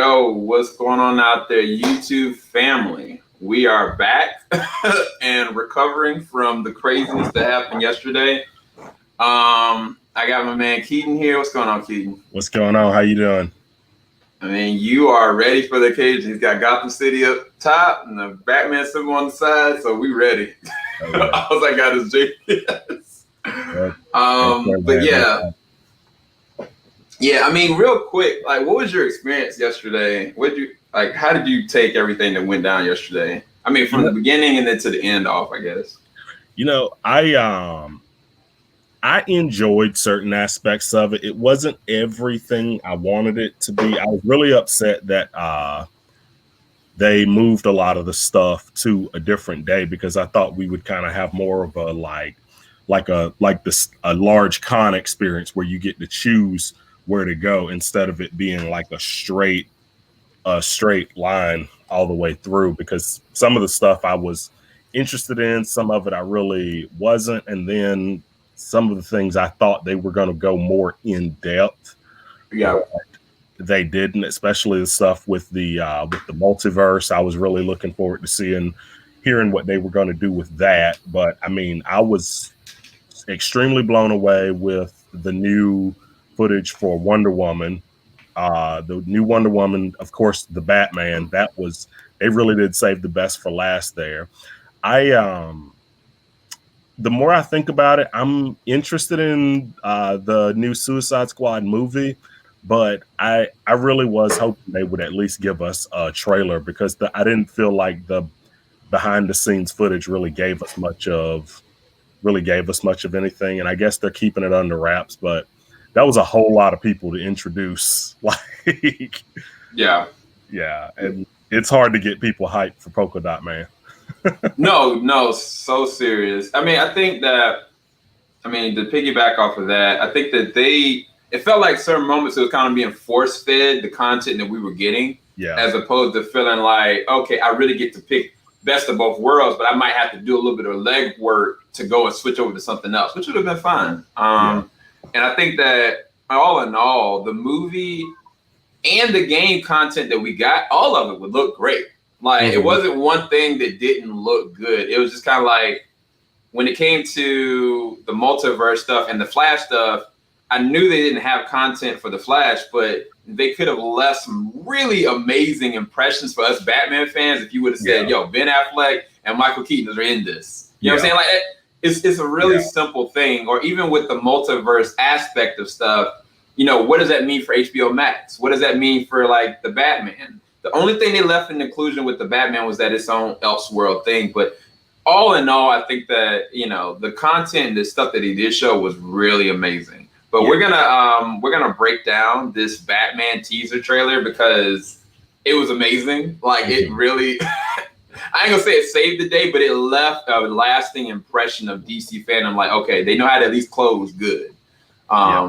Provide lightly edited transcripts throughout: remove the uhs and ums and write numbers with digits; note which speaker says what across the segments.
Speaker 1: Yo, what's going on out there, YouTube family? We are back and recovering from the craziness that happened yesterday. I got my man Keaton here. What's going on, Keaton?
Speaker 2: What's going on? How you doing?
Speaker 1: I mean, you are ready for the occasion. He's got Gotham City up top and the Batman symbol on the side, so we ready. Okay. I was like, got his GPS. But yeah. Yeah, I mean, real quick, like, what was your experience yesterday? How did you take everything that went down yesterday? I mean, from the beginning and then to the end off, I guess.
Speaker 2: You know, I enjoyed certain aspects of it. It wasn't everything I wanted it to be. I was really upset that they moved a lot of the stuff to a different day because I thought we would kind of have more of a a large con experience where you get to choose where to go instead of it being like a straight line all the way through, because some of the stuff I was interested in, some of it I really wasn't, and then some of the things I thought they were going to go more in depth.
Speaker 1: Yeah,
Speaker 2: they didn't, especially the stuff with the multiverse. I was really looking forward to hearing what they were going to do with that. But I mean, I was extremely blown away with the new footage for Wonder Woman, the new Wonder Woman, of course, the Batman. They really did save the best for last there. The more I think about it, I'm interested in the new Suicide Squad movie, but I really was hoping they would at least give us a trailer, because I didn't feel like the behind the scenes footage really gave us much of anything. And I guess they're keeping it under wraps, but that was a whole lot of people to introduce. Yeah. And it's hard to get people hyped for Polka Dot Man.
Speaker 1: No, so serious. I mean, to piggyback off of that, I think that it felt like certain moments it was kind of being force fed the content that we were getting, as opposed to feeling like, okay, I really get to pick best of both worlds, but I might have to do a little bit of leg work to go and switch over to something else, which would have been fine. And I think that all in all, the movie and the game content that we got, all of it would look great. Like, It wasn't one thing that didn't look good. It was just kind of like, when it came to the multiverse stuff and the Flash stuff, I knew they didn't have content for the Flash, but they could have left some really amazing impressions for us Batman fans if you would have said, yo, Ben Affleck and Michael Keaton are in this. You know what I'm saying? Like, it's a really simple thing. Or even with the multiverse aspect of stuff, you know, what does that mean for HBO Max? What does that mean for, like, the Batman? The only thing they left in inclusion with the Batman was that its own Elseworld thing. But all in all, I think that, you know, the content, the stuff that he did show was really amazing. But we're gonna break down this Batman teaser trailer because it was amazing. Like, it really I ain't gonna say it saved the day, but it left a lasting impression of DC fandom. Like, okay, they know how to at least close good.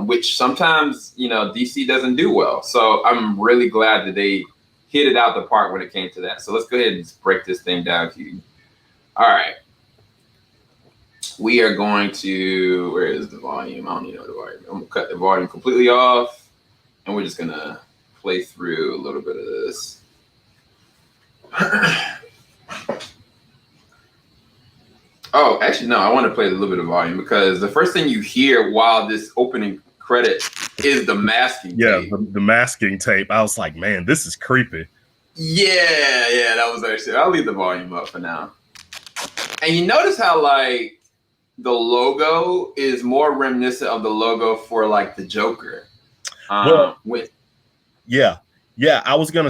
Speaker 1: Which sometimes, you know, DC doesn't do well. So I'm really glad that they hit it out the park when it came to that. So let's go ahead and break this thing down, Keaton. All right. We are going to, where is the volume? I don't even know the volume. I'm gonna cut the volume completely off, and we're just gonna play through a little bit of this. Oh, actually, no, I want to play a little bit of volume because the first thing you hear while this opening credit is the masking tape.
Speaker 2: The masking tape. I was like, man, this is creepy.
Speaker 1: Yeah, that was actually, I'll leave the volume up for now. And you notice how, like, the logo is more reminiscent of the logo for, like, the Joker.
Speaker 2: I was gonna,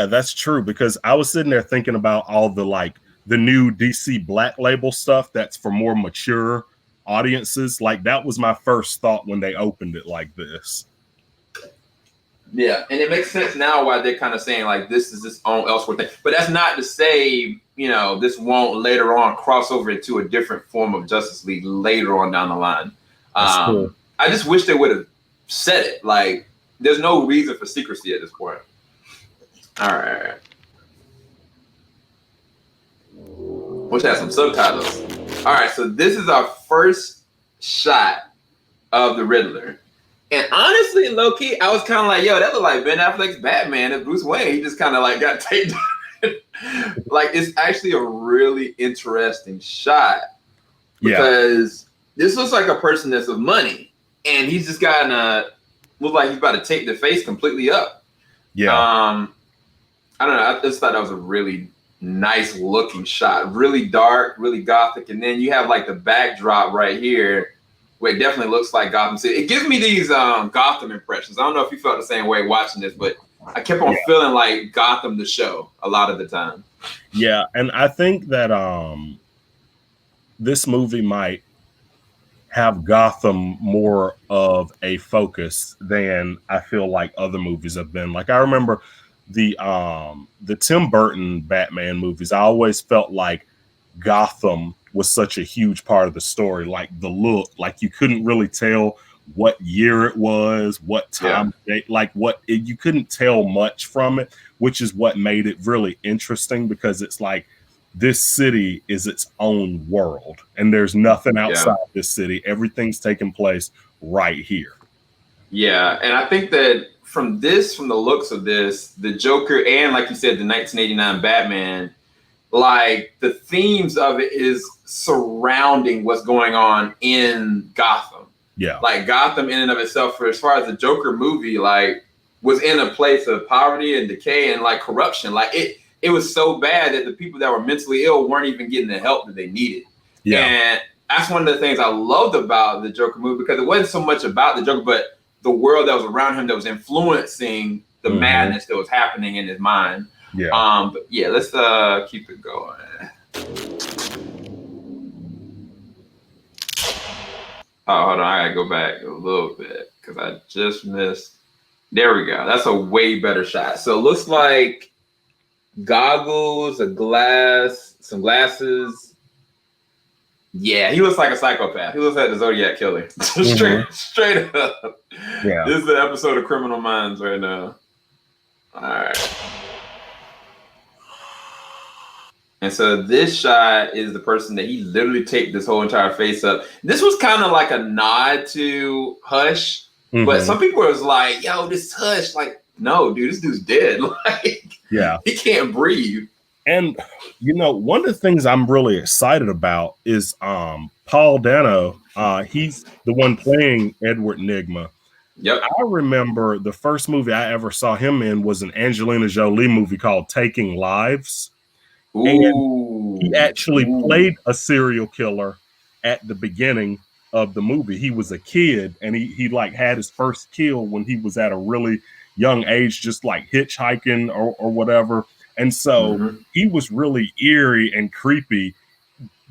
Speaker 2: that's true, because I was sitting there thinking about all the, like, the new DC Black Label stuff that's for more mature audiences. Like, that was my first thought when they opened it like this.
Speaker 1: Yeah, and it makes sense now why they're kind of saying, like, this is its own Elseworld thing. But that's not to say, you know, this won't later on cross over into a different form of Justice League later on down the line. Cool. I just wish they would have said it. Like, there's no reason for secrecy at this point. All right. Which has some subtitles. All right, so this is our first shot of the Riddler. And honestly, low key, I was kind of like, yo, that looked like Ben Affleck's Batman as Bruce Wayne. He just kind of like got taped. Like, it's actually a really interesting shot because this looks like a person that's of money, and he's just gotten look like he's about to take the face completely up.
Speaker 2: Yeah.
Speaker 1: I don't know. I just thought that was a really nice looking shot. Really dark, really gothic, and then you have like the backdrop right here, where it definitely looks like Gotham City. It gives me these Gotham impressions. I don't know if you felt the same way watching this, but I kept on feeling like Gotham the show a lot of the time.
Speaker 2: Yeah, and I think that this movie might have Gotham more of a focus than I feel like other movies have been. Like I remember the Tim Burton Batman movies. I always felt like Gotham was such a huge part of the story. Like the look, like you couldn't really tell what year it was, what time, like you couldn't tell much from it, which is what made it really interesting because it's like this city is its own world and there's nothing outside this city. Everything's taking place right here.
Speaker 1: Yeah, and I think that from the looks of this, the Joker and like you said, the 1989 Batman, like the themes of it is surrounding what's going on in Gotham.
Speaker 2: Yeah.
Speaker 1: Like Gotham in and of itself, for as far as the Joker movie, like was in a place of poverty and decay and like corruption. Like it was so bad that the people that were mentally ill weren't even getting the help that they needed. Yeah. And that's one of the things I loved about the Joker movie, because it wasn't so much about the Joker, but the world that was around him that was influencing the madness that was happening in his mind.
Speaker 2: Yeah.
Speaker 1: But yeah, let's keep it going. Oh, hold on, I gotta go back a little bit because I just missed. There we go. That's a way better shot. So it looks like goggles, some glasses. Yeah, he looks like a psychopath. He looks like the Zodiac Killer. Straight up. Yeah. This is the episode of Criminal Minds right now. All right. And so this shot is the person that he literally taped this whole entire face up. This was kind of like a nod to Hush, but some people was like, yo, this Hush, like, no, dude, this dude's dead. Like, he can't breathe.
Speaker 2: And, you know, one of the things I'm really excited about is Paul Dano. He's the one playing Edward Nygma.
Speaker 1: Yep.
Speaker 2: I remember the first movie I ever saw him in was an Angelina Jolie movie called Taking Lives.
Speaker 1: Ooh.
Speaker 2: And he actually played a serial killer at the beginning of the movie. He was a kid and he like had his first kill when he was at a really young age, just like hitchhiking or whatever. And so he was really eerie and creepy,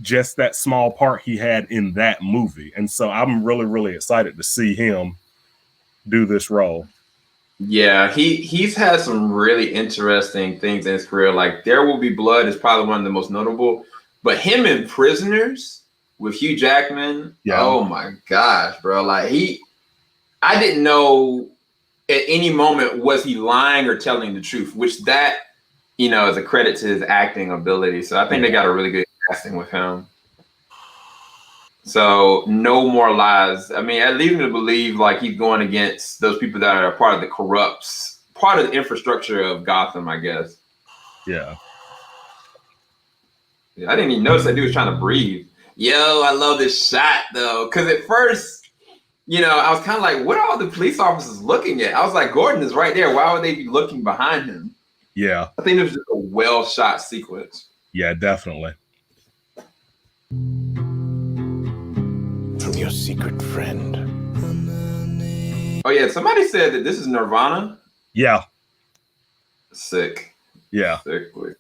Speaker 2: just that small part he had in that movie. And so I'm really, really excited to see him do this role.
Speaker 1: Yeah, he's had some really interesting things in his career. Like There Will Be Blood is probably one of the most notable. But him in Prisoners with Hugh Jackman, oh my gosh, bro. Like I didn't know at any moment was he lying or telling the truth, which that, you know, is a credit to his acting ability. So I think they got a really good casting with him. So no more lies. I mean, it leads me to believe like he's going against those people that are part of the infrastructure of Gotham, I guess.
Speaker 2: Yeah.
Speaker 1: I didn't even notice that dude was trying to breathe. Yo, I love this shot though. Cause at first, you know, I was kind of like, what are all the police officers looking at? I was like, Gordon is right there. Why would they be looking behind him?
Speaker 2: Yeah.
Speaker 1: I think it was just a well shot sequence.
Speaker 2: Yeah, definitely.
Speaker 3: From your secret friend.
Speaker 1: Oh yeah, somebody said that this is Nirvana.
Speaker 2: Yeah.
Speaker 1: Sick.
Speaker 2: Yeah.
Speaker 1: Sickly.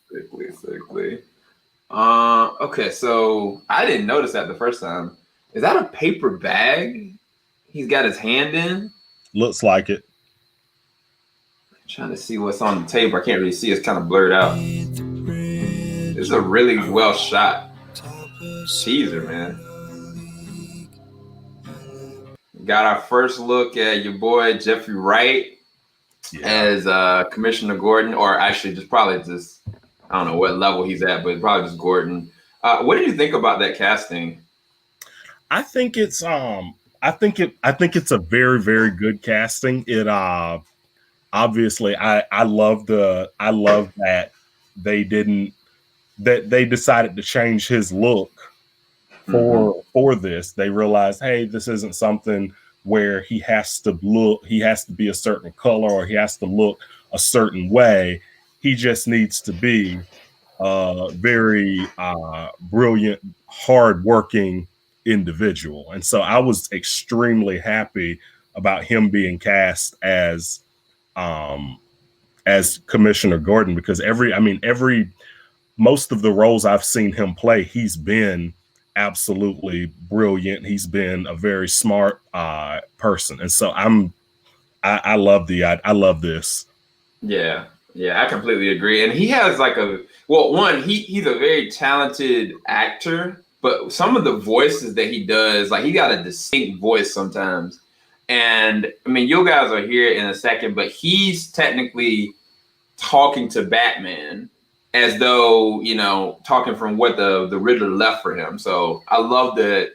Speaker 1: Okay, so I didn't notice that the first time. Is that a paper bag he's got his hand in?
Speaker 2: Looks like it.
Speaker 1: I'm trying to see what's on the table. I can't really see. It's kind of blurred out. It's a really well shot teaser, man. Got our first look at your boy Jeffrey Wright as Commissioner Gordon, or actually probably I don't know what level he's at, but probably just Gordon. What did you think about that casting?
Speaker 2: I think it's I think it's a very, very good casting. It obviously I love that they didn't that they decided to change his look for this. They realized, hey, this isn't something where he has to be a certain color or he has to look a certain way. He just needs to be a very brilliant, hardworking individual. And so I was extremely happy about him being cast as Commissioner Gordon, because most of the roles I've seen him play, he's been absolutely brilliant. He's been a very smart person, and so I love this.
Speaker 1: Yeah, I completely agree. And he has like he's a very talented actor, but some of the voices that he does, like he got a distinct voice sometimes. And I mean, you guys are here in a second, but he's technically talking to Batman as though, talking from what the Riddler left for him. So I love that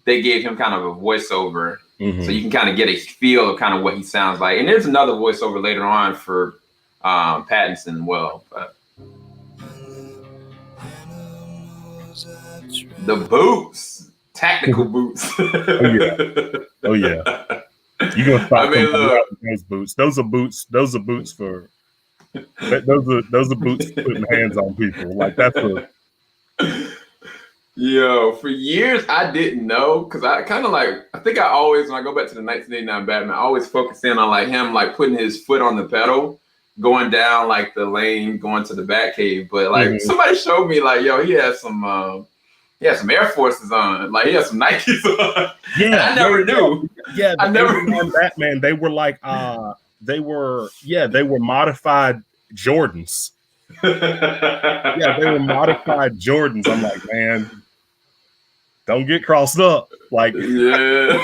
Speaker 1: they gave him kind of a voiceover, so you can kind of get a feel of kind of what he sounds like. And there's another voiceover later on for Pattinson. But the boots, tactical boots.
Speaker 2: Oh yeah. You're gonna stop those boots. Those are boots for. Those are boots putting hands on people. Like that's
Speaker 1: Yo, for years I didn't know, because I kind of I think I always, when I go back to the 1989 Batman, I always focus in on like him like putting his foot on the pedal, going down like the lane, going to the Batcave. But like somebody showed me like, yo, he has some Air Forces on, like he has some Nikes on. Yeah, I never knew.
Speaker 2: Yeah, I never knew. Batman, they were like they were modified Jordans. Yeah, they were modified Jordans. I'm like, man, don't get crossed up. Like,
Speaker 1: yeah.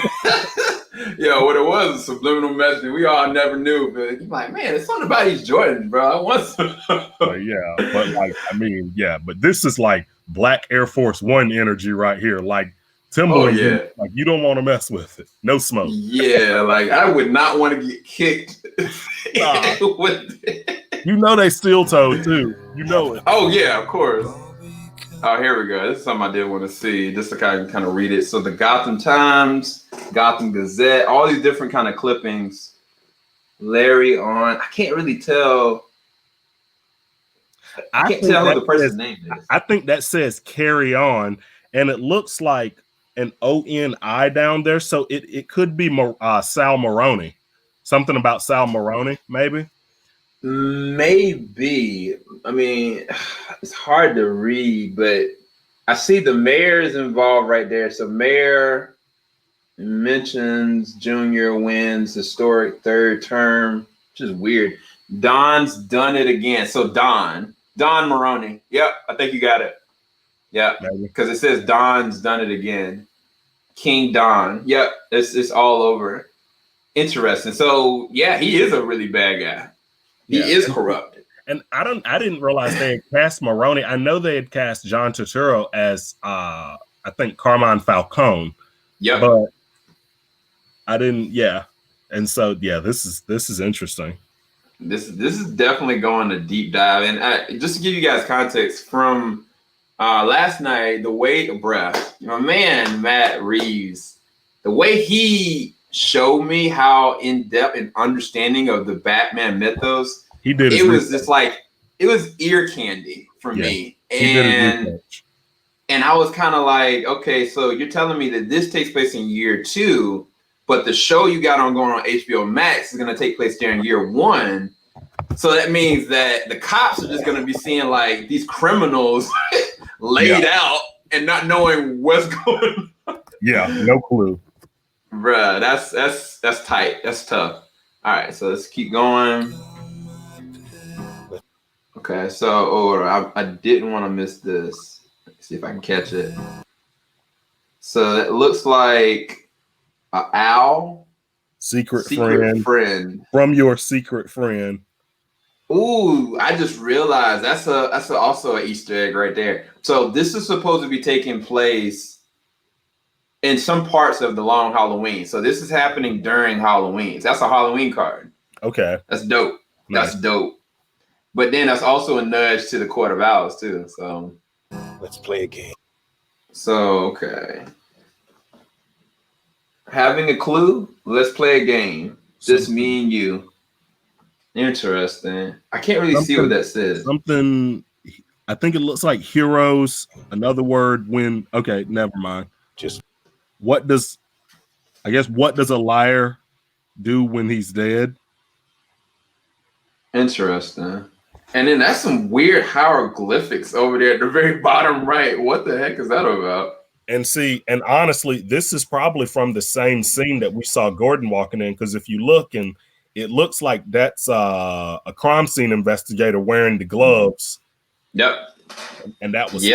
Speaker 1: Yeah, what it was a subliminal message. We all never knew, but you're like, man, it's something about these Jordans, bro. I want some.
Speaker 2: Yeah, but like, I mean, yeah, but this is like black Air Force One energy right here. Like, Timberland, like you don't want to mess with it. No smoke.
Speaker 1: Yeah, like I would not want to get kicked with it.
Speaker 2: You know they steel-toed too. You know it.
Speaker 1: Oh yeah, of course. Oh, here we go. This is something I did want to see, just to kind of read it. So the Gotham Times, Gotham Gazette, all these different kind of clippings. Larry on. I can't really tell. I can't tell who the person's name is.
Speaker 2: I think that says Carry On, and it looks like an ONI down there, so it could be Sal Maroni. Something about Sal Maroni, maybe.
Speaker 1: Maybe. I mean, it's hard to read, but I see the mayor is involved right there. So mayor mentions Junior wins historic third term, which is weird. Don's done it again. So Don Maroney. Yep, I think you got it. Yep, because it says Don's done it again. King Don. Yep, it's all over. Interesting. So yeah, he is a really bad guy. He is corrupt.
Speaker 2: And I didn't realize they had cast Maroni. I know they had cast John Turturro as I think Carmine Falcone.
Speaker 1: Yeah.
Speaker 2: But I didn't, And so this is interesting.
Speaker 1: This is definitely going a deep dive. And just to give you guys context, from last night, the weight of breath, my man Matt Reeves, the way he showed me how in-depth and understanding of the Batman mythos,
Speaker 2: he did.
Speaker 1: It was just like, it was ear candy for me. And I was kind of like, okay, so you're telling me that this takes place in year 2, but the show you got going on HBO Max is going to take place during year 1. So that means that the cops are just going to be seeing like these criminals laid out and not knowing what's going on.
Speaker 2: Yeah, no clue.
Speaker 1: Bruh, that's tight. That's tough. All right, so let's keep going. Okay, so I didn't want to miss this. Let's see if I can catch it. So it looks like an owl.
Speaker 2: Secret
Speaker 1: friend.
Speaker 2: From your secret friend.
Speaker 1: Ooh, I just realized that's also an Easter egg right there. So this is supposed to be taking place in some parts of the Long Halloween. So this is happening during Halloween. That's a Halloween card.
Speaker 2: Okay.
Speaker 1: That's dope.
Speaker 2: Nice.
Speaker 1: That's dope. But then that's also a nudge to the Court of Owls too. So
Speaker 3: let's play a game.
Speaker 1: So, okay. Having a clue, let's play a game. Just me and you. Interesting. I can't really see what that says.
Speaker 2: Something, I think it looks like heroes. Another word when, okay, never mind.
Speaker 3: Just
Speaker 2: what does a liar do when he's dead?
Speaker 1: Interesting. And then that's some weird hieroglyphics over there at the very bottom right. What the heck is that about?
Speaker 2: And see, and honestly, this is probably from the same scene that we saw Gordon walking in. Because if you look, and it looks like that's a crime scene investigator wearing the gloves.
Speaker 1: Yep.
Speaker 2: And that was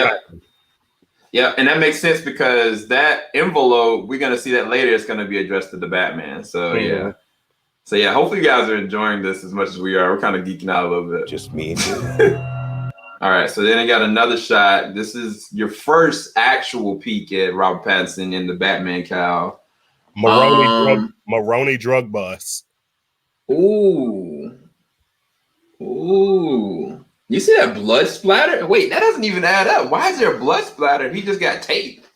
Speaker 1: Yeah, and that makes sense because that envelope, we're gonna see that later. It's gonna be addressed to the Batman. So yeah. So yeah, hopefully you guys are enjoying this as much as we are. We're kind of geeking out a little bit.
Speaker 3: Just me.
Speaker 1: All right, so then I got another shot. This is your first actual peek at Robert Pattinson in the Batman cowl.
Speaker 2: Maroni drug bust.
Speaker 1: Ooh. You see that blood splatter? Wait, that doesn't even add up. Why is there a blood splatter? He just got taped.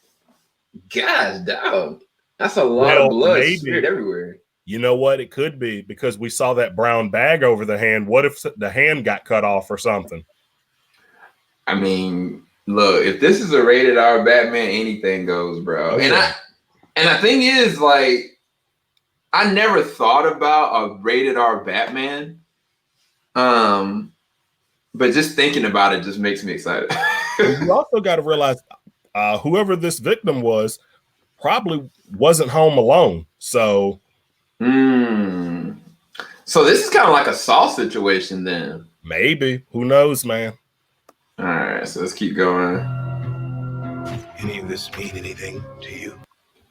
Speaker 1: Gosh, dog. That's a lot of blood smeared everywhere.
Speaker 2: You know what? It could be because we saw that brown bag over the hand. What if the hand got cut off or something?
Speaker 1: I mean, look, if this is a rated R Batman, anything goes, bro.
Speaker 2: Oh, yeah.
Speaker 1: And the thing is, like, I never thought about a rated R Batman. But just thinking about it just makes me excited.
Speaker 2: You also got to realize whoever this victim was probably wasn't home alone. So
Speaker 1: So this is kind of like a Saw situation then.
Speaker 2: Maybe. Who knows, man?
Speaker 1: All right, so let's keep going.
Speaker 3: Any of this mean anything to you?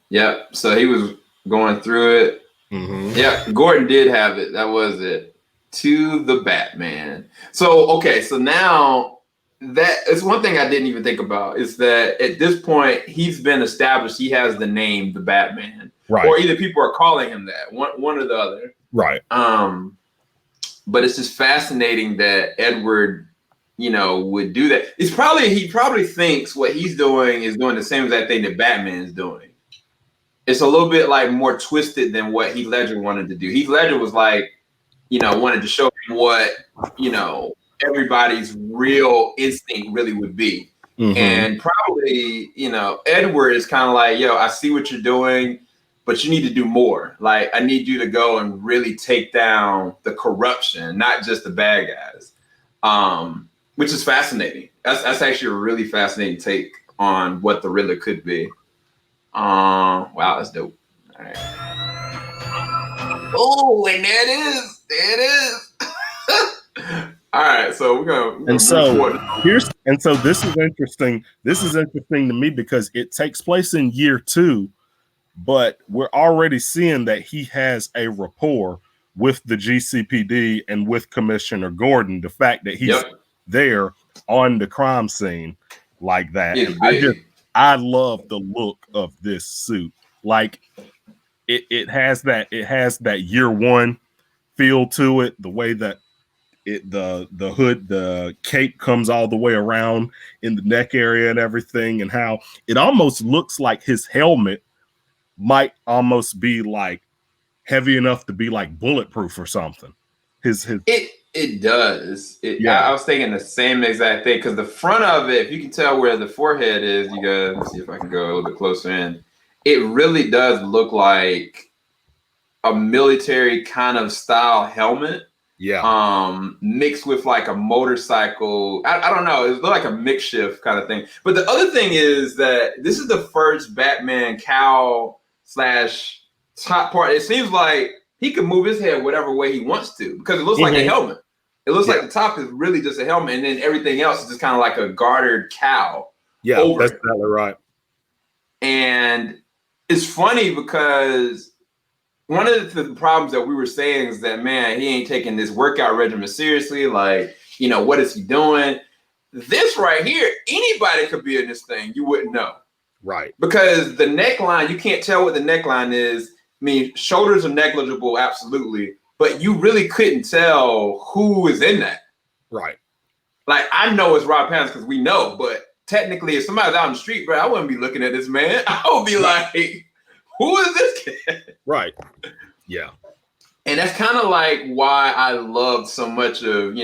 Speaker 1: Yep, so he was going through it. Yep, Gordon did have it. That was it. To the Batman. So, okay, so now that is one thing I didn't even think about is that at this point, he's been established. He has the name, the Batman.
Speaker 2: Right.
Speaker 1: Or either people are calling him that, one or the other.
Speaker 2: Right.
Speaker 1: But it's just fascinating that Edward, would do that. He probably thinks what he's doing is doing the same exact thing that Batman is doing. It's a little bit like more twisted than what Heath Ledger wanted to do. Heath Ledger was like, wanted to show him what, everybody's real instinct really would be. And probably, Edward is kind of like, I see what you're doing, but you need to do more. Like, I need you to go and really take down the corruption, not just the bad guys, which is fascinating. That's actually a really fascinating take on what the Riddler could be. Wow, that's dope. All right. Oh, and there it is. There it is. All right, so we're gonna.
Speaker 2: And so this is interesting. This is interesting to me because it takes place in year 2, but we're already seeing that he has a rapport with the GCPD and with Commissioner Gordon. The fact that he's there on the crime scene like that. I love the look of this suit. Like it has that year 1 feel to it. The way that the hood, the cape comes all the way around in the neck area and everything, and how it almost looks like his helmet might almost be like heavy enough to be like bulletproof or something.
Speaker 1: It does. I was thinking the same exact thing because the front of it, if you can tell where the forehead is, you guys, let's see if I can go a little bit closer in. It really does look like a military kind of style helmet. Yeah. Mixed with like a motorcycle. I don't know. It looked like a makeshift kind of thing. But the other thing is that this is the first Batman cowl / top part. It seems like he can move his head whatever way he wants to because it looks like a helmet. It looks like the top is really just a helmet, and then everything else is just kind of like a gartered cowl.
Speaker 2: Yeah, that's exactly right.
Speaker 1: And it's funny because one of the problems that we were saying is that, man, he ain't taking this workout regimen seriously. Like, what is he doing? This right here, anybody could be in this thing. You wouldn't know.
Speaker 2: Right.
Speaker 1: Because the neckline, you can't tell what the neckline is. I mean, shoulders are negligible, absolutely, but you really couldn't tell who is in that.
Speaker 2: Right.
Speaker 1: Like, I know it's Rob Pattinson because we know, but technically, if somebody's out in the street, bro, I wouldn't be looking at this man. I would be like, who is this kid?
Speaker 2: Right. Yeah.
Speaker 1: And that's kind of like why I loved so much of,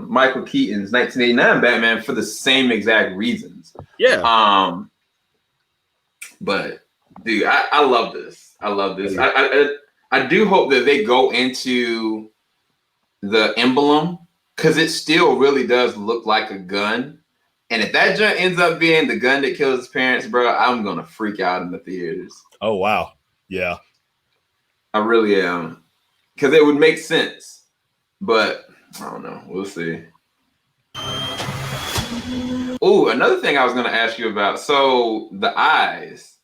Speaker 1: Michael Keaton's 1989 Batman for the same exact reasons.
Speaker 2: Yeah.
Speaker 1: But dude, I love this. I love this. I do hope that they go into the emblem because it still really does look like a gun. And if that junk ends up being the gun that kills his parents, bro, I'm gonna freak out in the theaters.
Speaker 2: Oh wow. Yeah.
Speaker 1: I really am. Because it would make sense. But I don't know. We'll see. Oh, another thing I was gonna ask you about. So the eyes.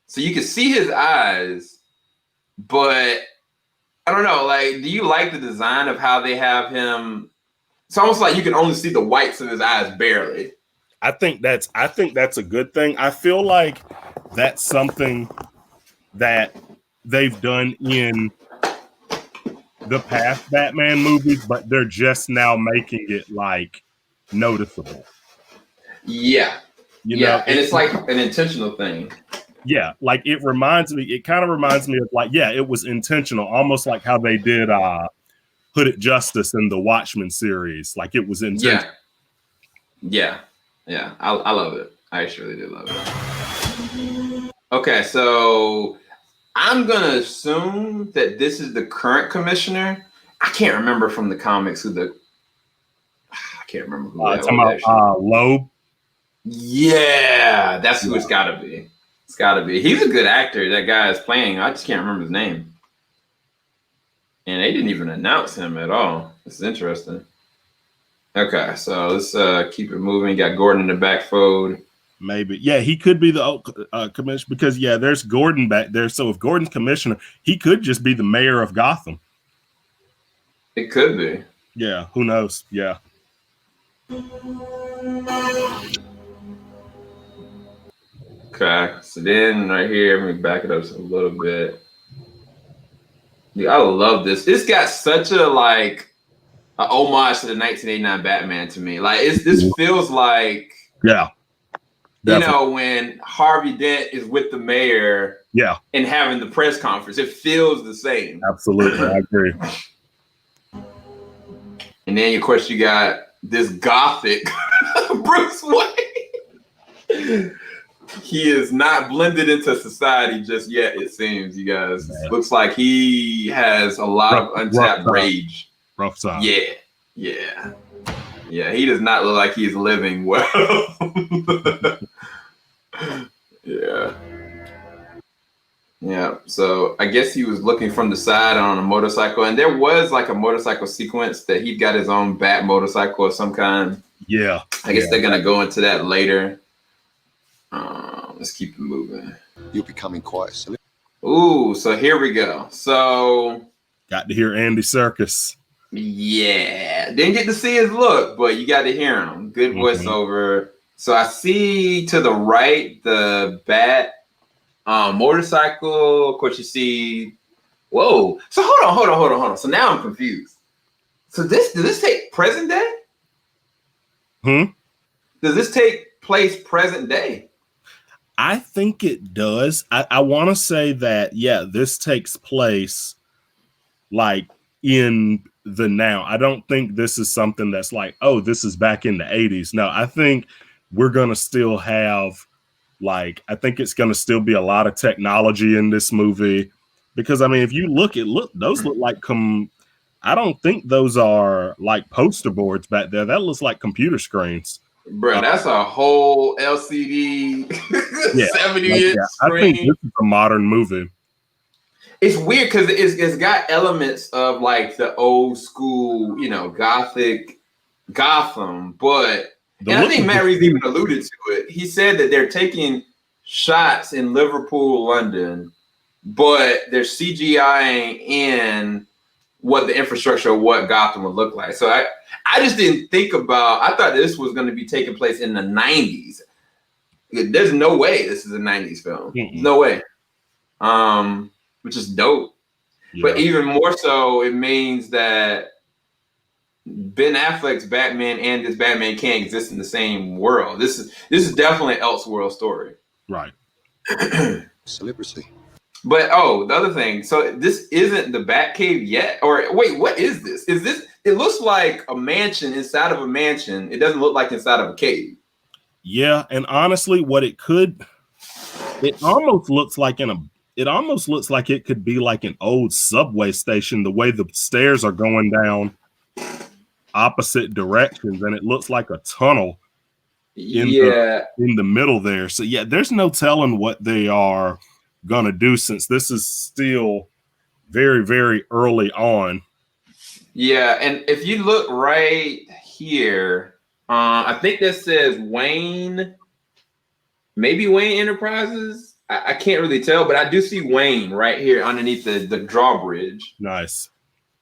Speaker 1: So you can see his eyes, but I don't know, like, do you like the design of how they have him? It's almost like you can only see the whites of his eyes barely.
Speaker 2: I think that's a good thing. I feel like that's something that they've done in the past Batman movies, but they're just now making it like noticeable.
Speaker 1: Yeah.
Speaker 2: You know,
Speaker 1: and it's like an intentional thing.
Speaker 2: Yeah, like it kind of reminds me of like, yeah, it was intentional, almost like how they did Hooded Justice in the Watchmen series. Like it was intentional.
Speaker 1: Yeah. I love it. I actually do love it. Okay, so I'm gonna assume that this is the current commissioner. I can't remember from the comics I can't remember who that was.
Speaker 2: Loeb.
Speaker 1: Yeah, that's who it's gotta be. It's gotta be. He's a good actor. That guy is playing. I just can't remember his name. And they didn't even announce him at all. This is interesting. Okay, so let's keep it moving. Got Gordon in the backfold.
Speaker 2: Maybe. Yeah, he could be the commissioner because, yeah, there's Gordon back there. So if Gordon's commissioner, he could just be the mayor of Gotham.
Speaker 1: It could be.
Speaker 2: Yeah, who knows? Yeah.
Speaker 1: Okay, so then right here, let me back it up just a little bit. Dude, I love this. It's got such a like an homage to the 1989 Batman to me. Like this feels like definitely. When Harvey Dent is with the mayor, and having the press conference, it feels the same.
Speaker 2: Absolutely, I agree.
Speaker 1: And then of course you got this Gothic Bruce Wayne. He is not blended into society just yet, it seems, you guys. Looks like he has a lot of untapped rage.
Speaker 2: Rough time.
Speaker 1: Yeah. He does not look like he's living well. Yeah. So I guess he was looking from the side on a motorcycle, and there was like a motorcycle sequence that he got his own bat motorcycle of some kind.
Speaker 2: Yeah.
Speaker 1: I guess they're gonna go into that later. Let's keep it moving.
Speaker 3: You're becoming quite silly.
Speaker 1: Ooh, so here we go. So
Speaker 2: got to hear Andy Serkis.
Speaker 1: Yeah, didn't get to see his look, but you got to hear him. Good voiceover. So I see to the right the bat motorcycle. Of course, you see. Whoa. So hold on. So now I'm confused. So does this take present day? Does this take place present day?
Speaker 2: I think it does. I want to say that, this takes place like in the now. I don't think this is something that's like, oh, this is back in the 80s. No, I think we're going to still have I think it's going to still be a lot of technology in this movie because, I mean, if you those look like I don't think those are like poster boards back there. That looks like computer screens.
Speaker 1: Bro, that's a whole LCD 70-inch screen.
Speaker 2: I think this is a modern movie.
Speaker 1: It's weird because it's got elements of like the old school, Gothic Gotham, but I think Matt Reeves even alluded to it. He said that they're taking shots in Liverpool, London, but they're CGIing in what the infrastructure of what Gotham would look like. So I just didn't think about. I thought this was going to be taking place in the 90s. there's no way this is a 90s film. No way. Which is dope. Yeah. But even more so, it means that Ben Affleck's Batman and this Batman can't exist in the same world. This is definitely an Elseworld story.
Speaker 2: Right.
Speaker 3: Celebrity.
Speaker 1: But the other thing, so this isn't the Batcave yet? Or wait, what is this? Is this, it looks like a mansion inside of a mansion. It doesn't look like inside of a cave.
Speaker 2: Yeah, and honestly, it almost looks like it could be like an old subway station, the way the stairs are going down opposite directions, and it looks like a tunnel in the middle there. So yeah, there's no telling what they are gonna do, since this is still very, very early on.
Speaker 1: Yeah, and if you look right here, I think that says Wayne, maybe Wayne Enterprises. I can't really tell, but I do see Wayne right here underneath the drawbridge.
Speaker 2: Nice.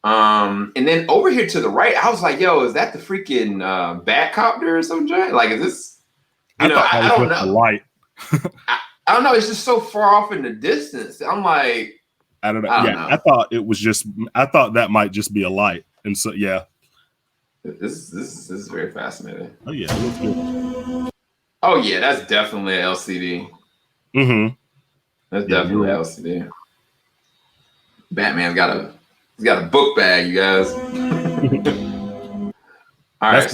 Speaker 1: And then over here to the right, I was like, yo, is that the freaking Batcopter or something? Like, is this, I don't know.
Speaker 2: Light.
Speaker 1: I don't know. It's just so far off in the distance. I'm like,
Speaker 2: I don't know. I thought that might just be a light. And so, yeah.
Speaker 1: This is very fascinating.
Speaker 2: Oh, yeah. It looks good.
Speaker 1: Oh, yeah. That's definitely an LCD.
Speaker 2: Mm-hmm.
Speaker 1: That's definitely an LCD. Batman's got a book bag, you guys. All right,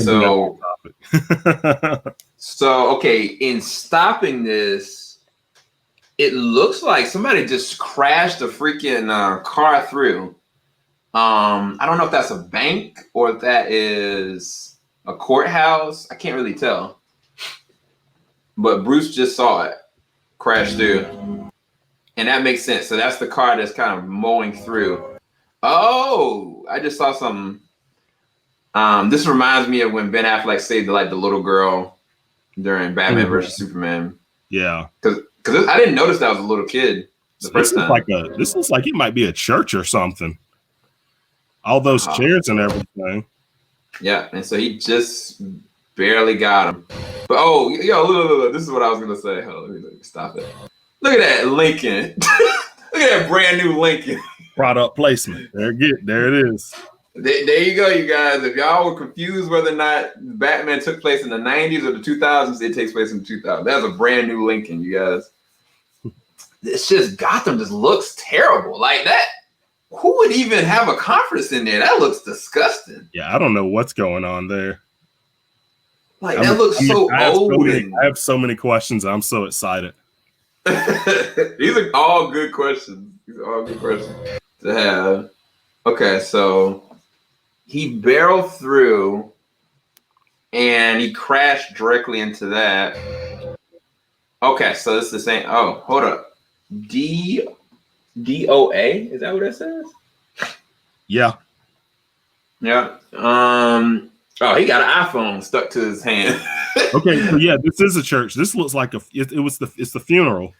Speaker 1: so okay, in stopping this, it looks like somebody just crashed a freaking car through. I don't know if that's a bank or if that is a courthouse. I can't really tell. But Bruce just saw it crash through. And that makes sense. So that's the car that's kind of mowing through. Oh, I just saw something. This reminds me of when Ben Affleck saved the little girl during Batman versus Superman.
Speaker 2: Yeah.
Speaker 1: Because I didn't notice that was a little kid the first time.
Speaker 2: This looks like it might be a church or something. All those chairs and everything.
Speaker 1: Yeah, and so he just barely got him. But look, this is what I was gonna say. Hold on, let me stop it. Look at that Lincoln. Look at that brand new Lincoln.
Speaker 2: Product placement. There it is.
Speaker 1: There you go, you guys. If y'all were confused whether or not Batman took place in the 90s or the 2000s, it takes place in the 2000s. That's a brand new Lincoln, you guys. It's just Gotham just looks terrible. Like that. Who would even have a conference in there? That looks disgusting.
Speaker 2: Yeah, I don't know what's going on there.
Speaker 1: Like that looks so old.
Speaker 2: I have so many questions. I'm so excited.
Speaker 1: These are all good questions. These are all good questions to have. Okay, so he barreled through and he crashed directly into that. Okay, so it's the same. Oh, hold up. DOA? Is that what it says?
Speaker 2: Yeah.
Speaker 1: Yeah. Oh, he got an iPhone stuck to his hand.
Speaker 2: Okay, so yeah, this is a church. This looks like it's the funeral.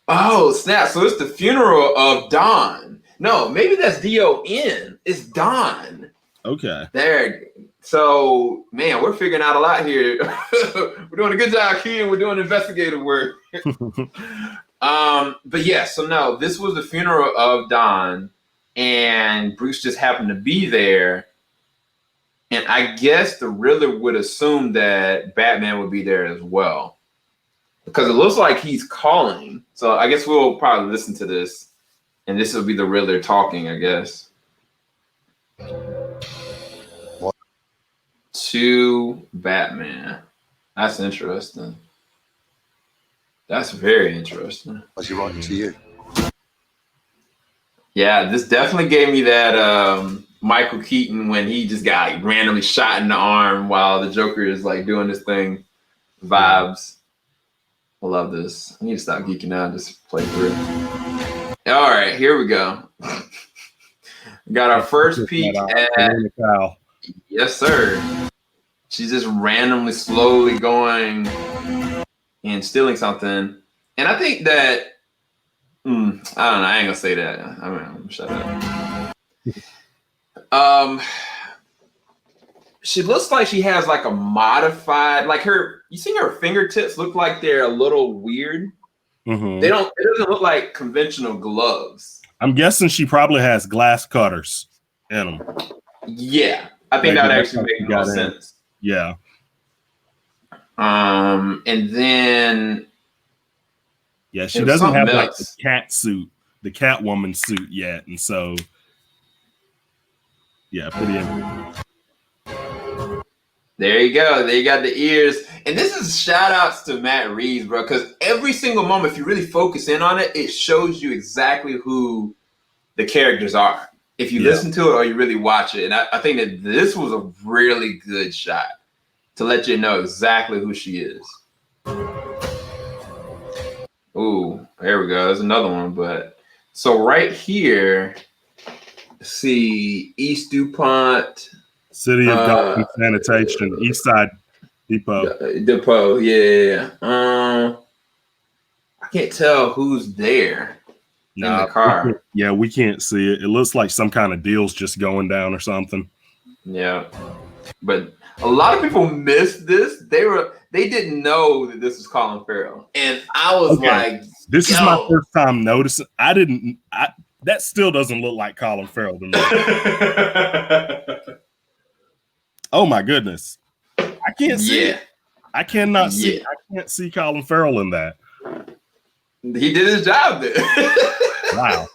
Speaker 1: Oh, snap. So it's the funeral of Don. No, maybe that's D-O-N. It's Don.
Speaker 2: Okay.
Speaker 1: There. So, man, we're figuring out a lot here. We're doing a good job here. We're doing investigative work. But yeah, so no, this was the funeral of Don, and Bruce just happened to be there. And I guess the Riddler would assume that Batman would be there as well, because it looks like he's calling. So I guess we'll probably listen to this, and this will be the Riddler talking, I guess. What? To Batman. That's interesting. That's very interesting.
Speaker 3: Was he writing to you?
Speaker 1: Yeah, this definitely gave me that Michael Keaton when he just got randomly shot in the arm while the Joker is doing this thing vibes. I love this. I need to stop geeking out and just play through. All right, here we go. Got our first peek at. Yes, sir. She's just randomly, slowly going and stealing something. And I think that, I don't know, I ain't gonna say that. I'm gonna shut up. she looks like she has like a modified, like you see her fingertips look like they're a little weird.
Speaker 2: Mm-hmm.
Speaker 1: It doesn't look like conventional gloves.
Speaker 2: I'm guessing she probably has glass cutters in them.
Speaker 1: Yeah, I think that would actually make more sense.
Speaker 2: Yeah.
Speaker 1: And then
Speaker 2: she doesn't have like the cat suit, the Catwoman suit yet, and so pretty interesting.
Speaker 1: There you go. There you got the ears. And this is shout outs to Matt Reeves, bro, because every single moment, if you really focus in on it, it shows you exactly who the characters are. If you listen to it or you really watch it. And I think that this was a really good shot to let you know exactly who she is. Ooh, there we go. There's another one. But so right here, see East DuPont.
Speaker 2: City of Gotham Sanitation, East Side Depot.
Speaker 1: Yeah. I can't tell who's there in the car.
Speaker 2: We can't see it. It looks like some kind of deal's just going down or something.
Speaker 1: Yeah. But a lot of people missed this. They didn't know that this was Colin Farrell. And I was like,
Speaker 2: this is my first time noticing. That still doesn't look like Colin Farrell to me. Oh my goodness. I can't see it. I cannot see. I can't see Colin Farrell in that.
Speaker 1: He did his job there.
Speaker 2: Wow.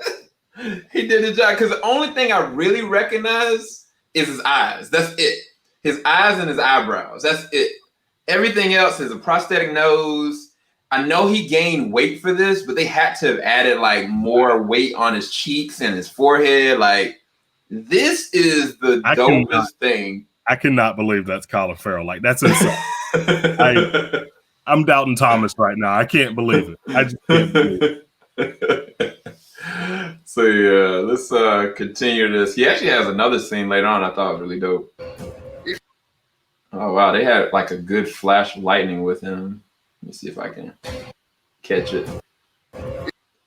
Speaker 1: He did his job because the only thing I really recognize is his eyes. That's it. His eyes and his eyebrows. That's it. Everything else is a prosthetic nose. I know he gained weight for this, but they had to have added like more weight on his cheeks and his forehead. Like, this is the dopest thing.
Speaker 2: I cannot believe that's Colin Farrell. Like, that's insane. I'm doubting Thomas right now. I can't believe it. I just can't believe it.
Speaker 1: So let's continue this. He actually has another scene later on I thought was really dope. Oh wow, they had like a good flash of lightning with him. Let me see if I can catch it.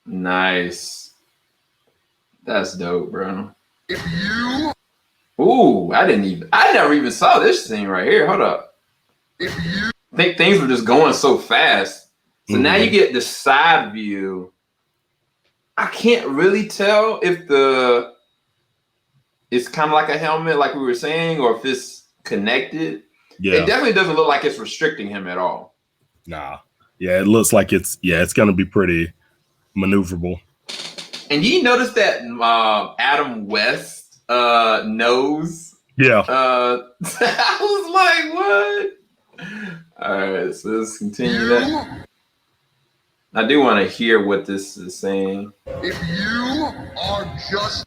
Speaker 1: Nice. That's dope, bro. Ooh, I never even saw this scene right here. Hold up. I think things were just going so fast. So now you get the side view. I can't really tell if it's kind of like a helmet, like we were saying, or if it's connected. Yeah. It definitely doesn't look like it's restricting him at all.
Speaker 2: Nah. Yeah, it looks like it's going to be pretty maneuverable.
Speaker 1: And you notice that Adam West nose?
Speaker 2: Yeah.
Speaker 1: I was like, what? All right, so let's continue that. I do want to hear what this is saying.
Speaker 3: If you are just...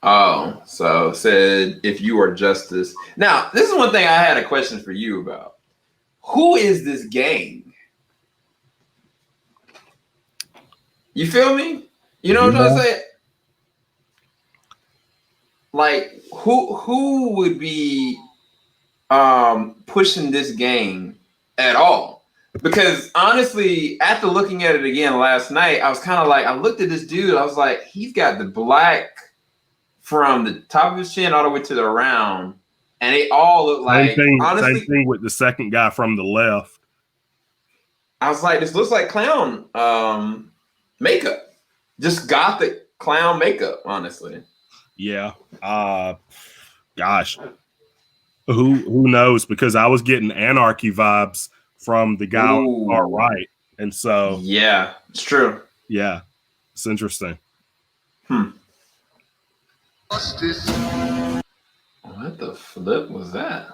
Speaker 1: Oh, so it said, if you are justice. Now, this is one thing I had a question for you about. Who is this gang? You feel me? You know what I'm trying to say? Like, who would be pushing this gang at all? Because honestly, after looking at it again last night, I was kind of like, I looked at this dude, I was like, he's got the black from the top of his chin all the way to the round, and they all look like,
Speaker 2: same thing with the second guy from the left.
Speaker 1: I was like, this looks like clown makeup. Just Gothic clown makeup, honestly.
Speaker 2: Yeah. Gosh. Who knows? Because I was getting Anarchy vibes from the guy on the far right. And so
Speaker 1: yeah, it's true.
Speaker 2: Yeah. It's interesting.
Speaker 3: Justice.
Speaker 1: What the flip was that?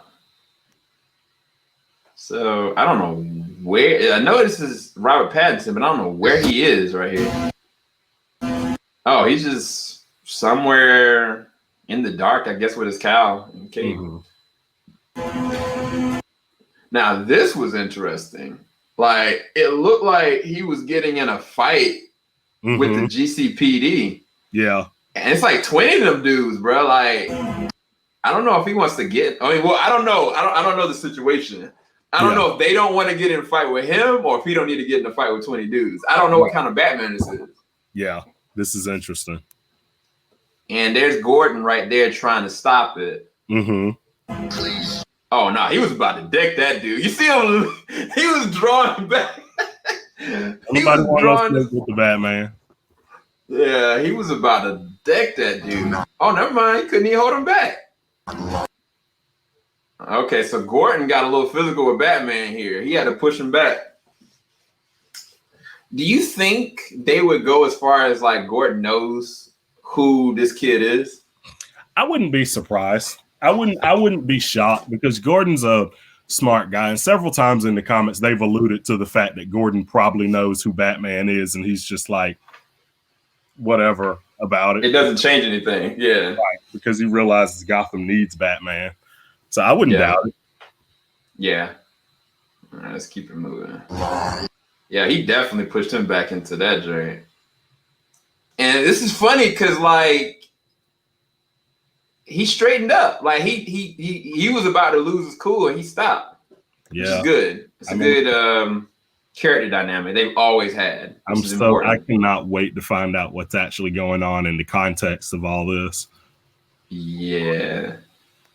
Speaker 1: So I don't know where. I know this is Robert Pattinson, but I don't know where he is right here. Oh, he's just somewhere in the dark, I guess, with his cow and cave. Now this was interesting. Like, it looked like he was getting in a fight with the GCPD.
Speaker 2: Yeah.
Speaker 1: And it's like 20 of them dudes, bro. Like, I don't know if he wants to get. I mean, well, I don't know. I don't know the situation. I don't know if they don't want to get in a fight with him or if he don't need to get in a fight with 20 dudes. I don't know what kind of Batman this is.
Speaker 2: Yeah, this is interesting.
Speaker 1: And there's Gordon right there trying to stop it. Oh no, he was about to deck that dude. You see him? He was drawing back.
Speaker 2: Nobody wants to with the Batman.
Speaker 1: Yeah, he was about to deck that dude. Oh, never mind. He couldn't even hold him back. Okay, so Gordon got a little physical with Batman here. He had to push him back. Do you think they would go as far as like Gordon knows who this kid is?
Speaker 2: I wouldn't be surprised. I wouldn't be shocked because Gordon's a smart guy, and several times in the comics they've alluded to the fact that Gordon probably knows who Batman is, and he's just like whatever about it.
Speaker 1: It doesn't change anything, yeah.
Speaker 2: Right, because he realizes Gotham needs Batman. So I wouldn't doubt it.
Speaker 1: Yeah. All right, let's keep it moving. Yeah, he definitely pushed him back into that joint. And this is funny because like he straightened up. Like he was about to lose his cool and he stopped.
Speaker 2: Yeah.
Speaker 1: Which is good. It's a good character dynamic they've always had.
Speaker 2: I cannot wait to find out what's actually going on in the context of all this.
Speaker 1: Yeah.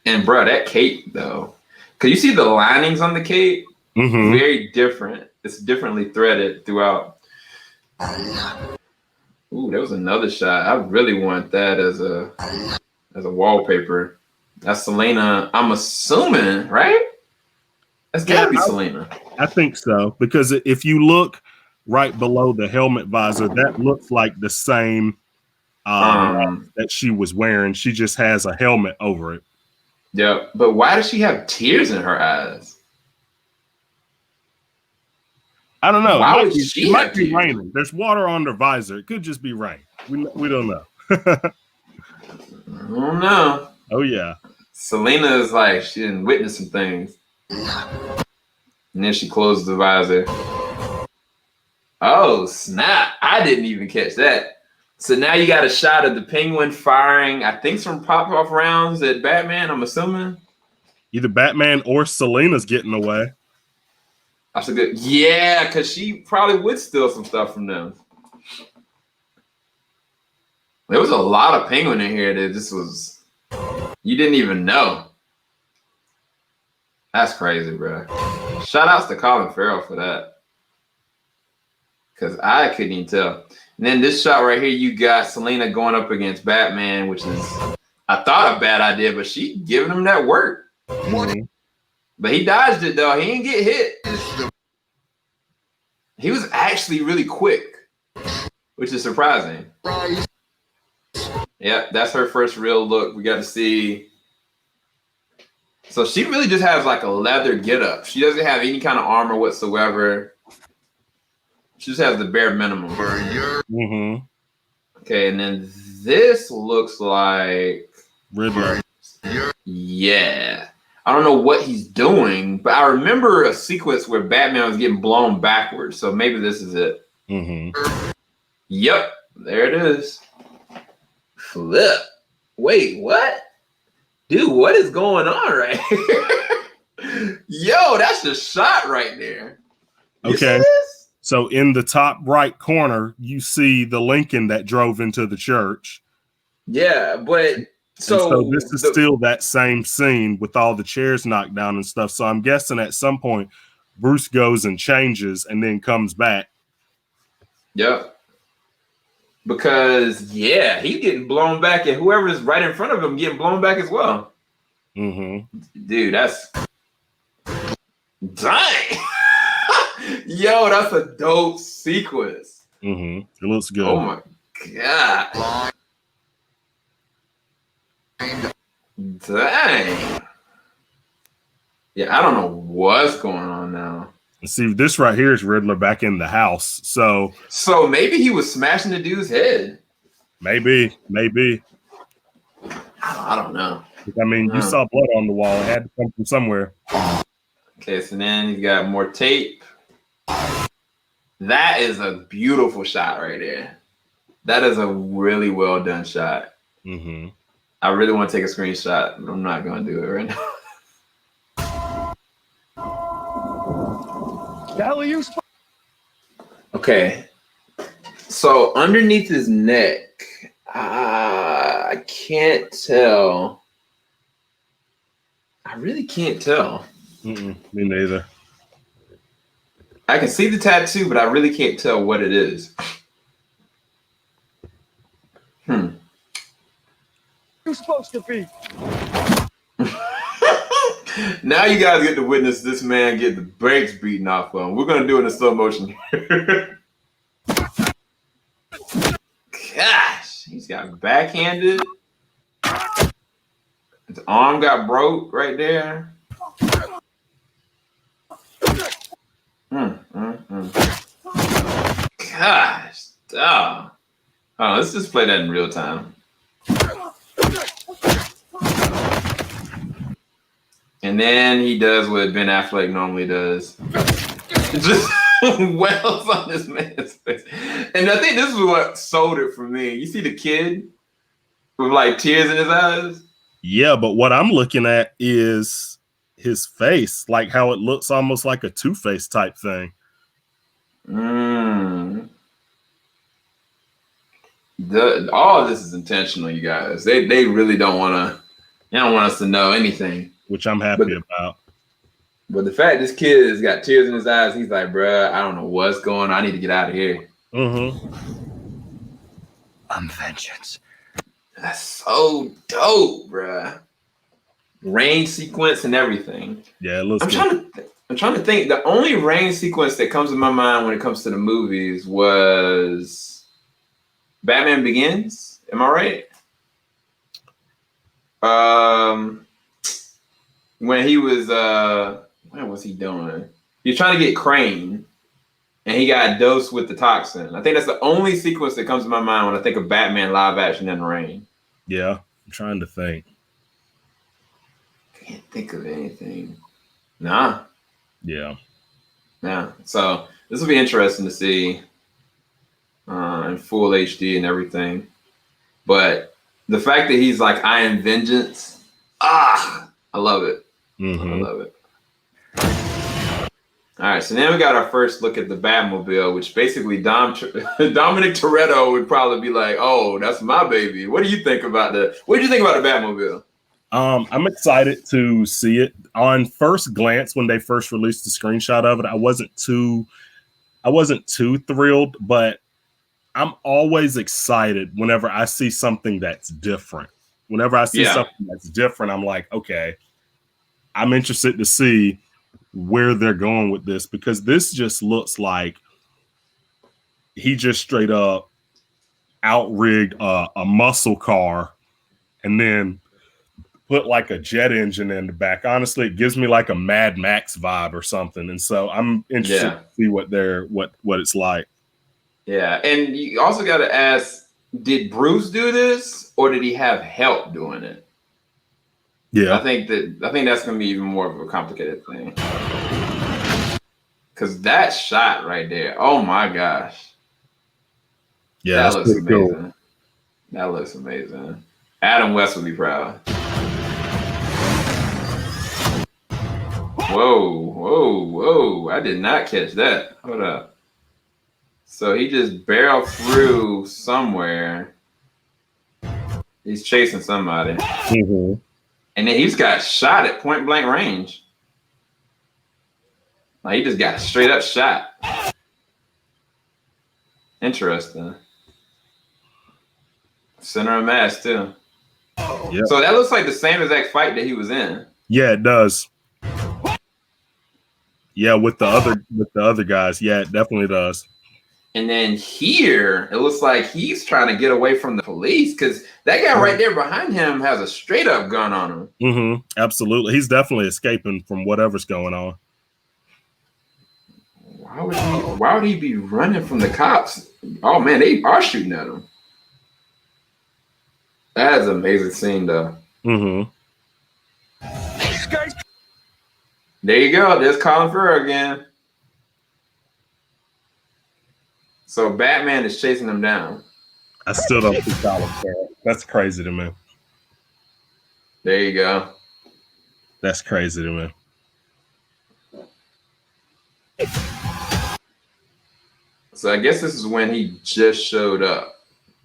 Speaker 1: And bro, that cape though. Cause you see the linings on the cape?
Speaker 2: Mm-hmm.
Speaker 1: Very different. It's differently threaded throughout. Ooh, there was another shot. I really want that as a wallpaper. That's Selena. I'm assuming, right? That's gotta be Selena.
Speaker 2: I think so, because if you look right below the helmet visor, that looks like the same that she was wearing. She just has a helmet over it.
Speaker 1: Yeah, but why does she have tears in her eyes?
Speaker 2: I don't know.
Speaker 1: Why
Speaker 2: It might be raining. There's water on the visor. It could just be rain. We don't know.
Speaker 1: I don't know.
Speaker 2: Oh yeah.
Speaker 1: Selena is like she didn't witness some things. And then she closed the visor. Oh, snap. I didn't even catch that. So now you got a shot of the Penguin firing, I think, some pop-off rounds at Batman, I'm assuming.
Speaker 2: Either Batman or Selena's getting away.
Speaker 1: That's a good... Yeah, because she probably would steal some stuff from them. There was a lot of Penguin in here that this was... You didn't even know. That's crazy, bro. Shout outs to Colin Farrell for that. Because I couldn't even tell. And then this shot right here, you got Selena going up against Batman, which is, I thought, a bad idea, but she giving him that work.
Speaker 2: Mm-hmm.
Speaker 1: But he dodged it, though. He didn't get hit. He was actually really quick, which is surprising. Yep, that's her first real look. We got to see. So she really just has like a leather getup. She doesn't have any kind of armor whatsoever. She just has the bare minimum.
Speaker 2: Mm-hmm.
Speaker 1: Okay, and then this looks like
Speaker 2: Riddler.
Speaker 1: Yeah. I don't know what he's doing, but I remember a sequence where Batman was getting blown backwards. So maybe this is it.
Speaker 2: Mm-hmm.
Speaker 1: Yep, there it is. Flip. Wait, what? Dude, what is going on right here? Yo, that's the shot right there. You
Speaker 2: okay. So in the top right corner, you see the Lincoln that drove into the church.
Speaker 1: Yeah, but
Speaker 2: so this is still that same scene with all the chairs knocked down and stuff. So I'm guessing at some point Bruce goes and changes and then comes back.
Speaker 1: Yep. Because, yeah, he's getting blown back, and whoever's right in front of him getting blown back as well.
Speaker 2: Mm-hmm.
Speaker 1: Dude, that's... Dang! Yo, that's a dope sequence.
Speaker 2: Mm-hmm. It looks good.
Speaker 1: Oh, my God. Dang. Yeah, I don't know what's going on now.
Speaker 2: See, this right here is Riddler back in the house. So
Speaker 1: maybe he was smashing the dude's head.
Speaker 2: Maybe.
Speaker 1: I don't know.
Speaker 2: I mean, you saw blood on the wall. It had to come from somewhere.
Speaker 1: Okay, so then you got more tape. That is a beautiful shot right there. That is a really well done shot.
Speaker 2: Mm-hmm.
Speaker 1: I really want to take a screenshot, but I'm not going to do it right now. Okay, so underneath his neck, I can't tell. I really can't tell.
Speaker 2: Me neither.
Speaker 1: I can see the tattoo, but I really can't tell what it is.
Speaker 4: Who's supposed to be?
Speaker 1: Now you guys get to witness this man get the brakes beaten off of him. We're gonna do it in slow motion. Gosh, he's got backhanded. His arm got broke right there. Gosh, oh, let's just play that in real time. And then he does what Ben Affleck normally does. Just wells on this man's face. And I think this is what sold it for me. You see the kid with like tears in his eyes?
Speaker 2: Yeah, but what I'm looking at is his face, like how it looks almost like a Two-Face type thing.
Speaker 1: All of this is intentional, you guys. They really don't want us to know anything.
Speaker 2: Which I'm happy about.
Speaker 1: But the fact this kid has got tears in his eyes, he's like, bruh, I don't know what's going on. I need to get out of here.
Speaker 4: I'm vengeance.
Speaker 1: That's so dope, bruh. Rain sequence and everything.
Speaker 2: Yeah, it looks
Speaker 1: good. I'm trying to think. The only rain sequence that comes to my mind when it comes to the movies was Batman Begins. Am I right? When he was what was he doing? He was trying to get Crane, and he got dosed with the toxin. I think that's the only sequence that comes to my mind when I think of Batman live action in the rain.
Speaker 2: Yeah, I'm trying to think.
Speaker 1: Can't think of anything. Nah.
Speaker 2: Yeah.
Speaker 1: Yeah. So this will be interesting to see in full HD and everything. But the fact that he's like, I am vengeance. I love it. I love it. All right, so now we got our first look at the Batmobile, which basically Dominic Toretto would probably be like, "Oh, that's my baby." What do you think about the? What do you think about the Batmobile?
Speaker 2: I'm excited to see it. On first glance, when they first released the screenshot of it, I wasn't too thrilled, but I'm always excited whenever I see something that's different. Whenever I see something that's different, I'm like, okay, I'm interested to see where they're going with this, because this just looks like he just straight up outrigged a muscle car and then put like a jet engine in the back. Honestly, it gives me like a Mad Max vibe or something. And so I'm interested to see what it's like. Yeah.
Speaker 1: And you also got to ask, did Bruce do this or did he have help doing it?
Speaker 2: Yeah.
Speaker 1: I think that's going to be even more of a complicated thing. Because that shot right there, oh my gosh.
Speaker 2: Yeah.
Speaker 1: That looks amazing. Cool. That looks amazing. Adam West would be proud. Whoa. I did not catch that. Hold up. So he just barreled through somewhere. He's chasing somebody. And then he's got shot at point blank range. Like he just got a straight up shot. Interesting. Center of mass too. Yep. So that looks like the same exact fight that he was in.
Speaker 2: Yeah, it does. Yeah, with the other guys. Yeah, it definitely does.
Speaker 1: And then here, it looks like he's trying to get away from the police because that guy right there behind him has a straight up gun on him.
Speaker 2: Absolutely. He's definitely escaping from whatever's going on.
Speaker 1: Why would he be running from the cops? Oh man, they are shooting at him. That is an amazing scene though. There you go. There's Colin Farrell again. So Batman is chasing him down.
Speaker 2: I still don't think Colin Farrell. That's crazy to me.
Speaker 1: There you go.
Speaker 2: That's crazy to me.
Speaker 1: So I guess this is when he just showed up.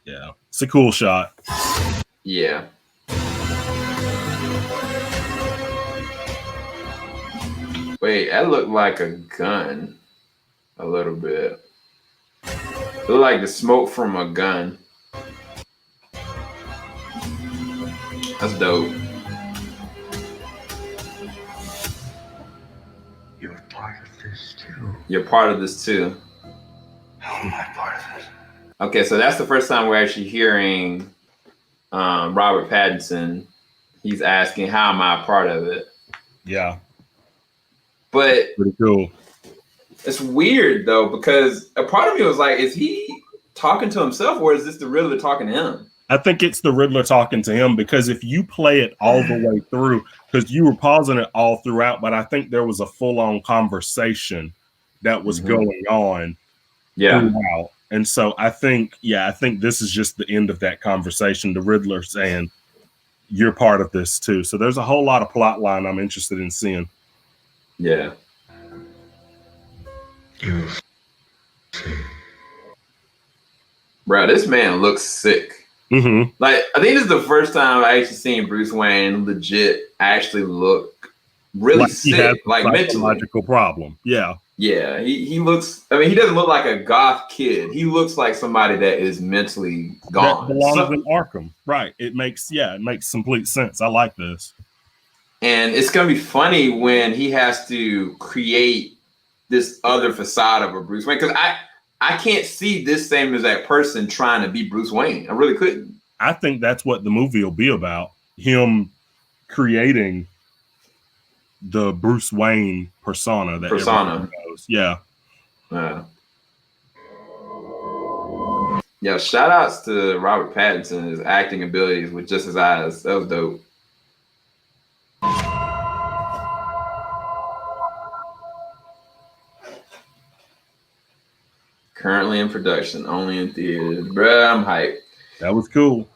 Speaker 2: Yeah. It's a cool shot.
Speaker 1: Yeah. Wait, that looked like a gun. A little bit. It looked like the smoke from a gun. That's dope.
Speaker 3: You're part of this too.
Speaker 1: You're part of this too.
Speaker 3: How am I part of this?
Speaker 1: Okay, so that's the first time we're actually hearing Robert Pattinson. He's asking, how am I a part of it?
Speaker 2: Yeah.
Speaker 1: But
Speaker 2: pretty cool.
Speaker 1: It's weird though, because a part of me was like, is he talking to himself or is this the Riddler talking to him?
Speaker 2: I think it's the Riddler talking to him, because if you play it all the way through, because you were pausing it all throughout, but I think there was a full-on conversation that was going on throughout. And so I think this is just the end of that conversation. The Riddler saying, you're part of this too. So there's a whole lot of plot line I'm interested in seeing.
Speaker 1: Yeah. Bro, this man looks sick. Like, I think this is the first time I actually seen Bruce Wayne legit actually look really sick, like mentally.
Speaker 2: Psychological problem. Yeah.
Speaker 1: Yeah, he looks. I mean, he doesn't look like a goth kid. He looks like somebody that is mentally gone.
Speaker 2: That belongs in Arkham, right? It makes complete sense. I like this,
Speaker 1: and it's gonna be funny when he has to create this other facade of a Bruce Wayne, because I can't see this same exact person trying to be Bruce Wayne. I really couldn't.
Speaker 2: I think that's what the movie will be about. Him creating the Bruce Wayne persona that everyone knows. Yeah.
Speaker 1: Yeah, shout outs to Robert Pattinson, his acting abilities with just his eyes. That was dope. Currently in production, only in theaters. Bruh, I'm hyped.
Speaker 2: That was cool.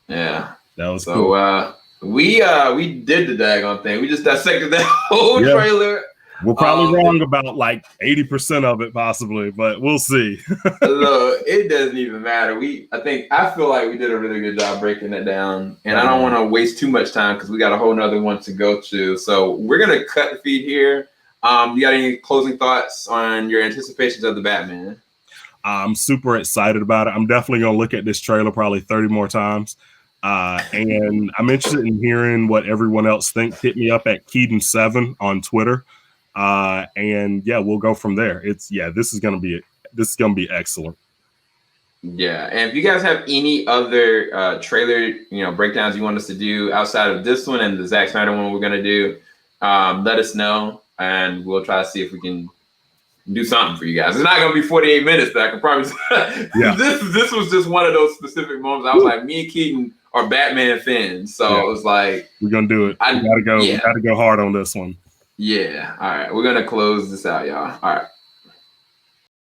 Speaker 1: Yeah.
Speaker 2: That was cool.
Speaker 1: So we did the daggone thing. We just dissected that whole trailer.
Speaker 2: We're probably wrong about like 80% of it, possibly, but we'll see.
Speaker 1: Look, it doesn't even matter. I feel like we did a really good job breaking it down, and I don't want to waste too much time because we got a whole nother one to go to. So we're gonna cut the feed here. You got any closing thoughts on your anticipations of the Batman?
Speaker 2: I'm super excited about it. I'm definitely gonna look at this trailer probably 30 more times. And I'm interested in hearing what everyone else thinks. Hit me up at Keaton7 on Twitter. And yeah, we'll go from there. This is gonna be excellent.
Speaker 1: Yeah, and if you guys have any other trailer breakdowns you want us to do outside of this one and the Zack Snyder one we're gonna do, let us know and we'll try to see if we can do something for you guys. It's not gonna be 48 minutes, but I can promise. This was just one of those specific moments. I was like, me and Keaton are Batman fans, so it was like,
Speaker 2: we're gonna do it. We gotta go hard on this one.
Speaker 1: Yeah. All right. We're going to close this out, y'all. All right.